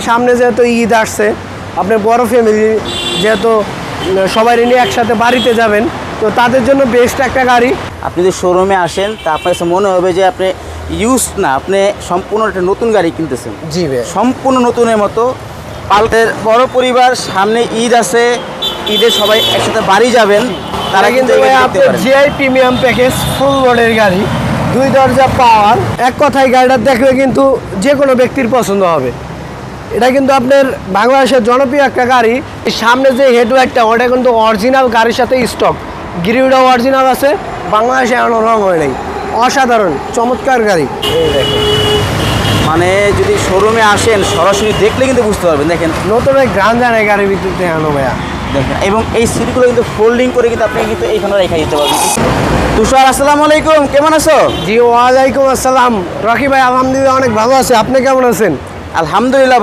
সামনে যেহেতু ঈদ আসছে, আপনি বড় ফ্যামিলি যেহেতু সবাই নিয়ে একসাথে বাড়িতে যাবেন, তো তাদের জন্য বেস্ট একটা গাড়ি। আপনি যদি শোরুমে আসেন তা আপনার কাছে মনে হবে যে আপনি ইউজ না, আপনি সম্পূর্ণ একটা নতুন গাড়ি কিনতেছেন। জি ভাই, সম্পূর্ণ নতুনের মতো। পাল্টের বড় পরিবার, সামনে ঈদ আছে, ঈদে সবাই একসাথে বাড়ি যাবেন, তারা কিন্তু জিআই প্রিমিয়াম প্যাকেজ ফুল লোডের গাড়ি, 2 দরজা পাওয়ার। এক কথায় গাড়িটা দেখলে কিন্তু যে কোনো ব্যক্তির পছন্দ হবে। এটা কিন্তু আপনার বাংলাদেশের জনপ্রিয় একটা গাড়ি। সামনে যে হেডলাইটটা ওটা কিন্তু অরিজিনাল গাড়ির সাথে স্টক, গ্রিলটাও অরিজিনাল আছে, বাংলাদেশে এখনো রং হয় নাই। অসাধারণ চমৎকার গাড়ি। মানে যদি শোরুমে আসেন সরাসরি দেখলে কিন্তু বুঝতে পারবেন। দেখেন নতুন গ্রান জানায় গাড়ির ভিতরে আনো ভাইয়া, দেখেন। এবং এই সিটগুলো কিন্তু ফোল্ডিং করে কিন্তু আপনি কিন্তু এইখানে রেখে দিতে পারবেন। তুষার, আসসালামু আলাইকুম, কেমন আছো? জি ওয়ালাইকুম আসসালাম। রকি ভাই আলহামদুলিল্লাহ অনেক ভালো আছে, আপনি কেমন আছেন? আলহামদুলিল্লাহ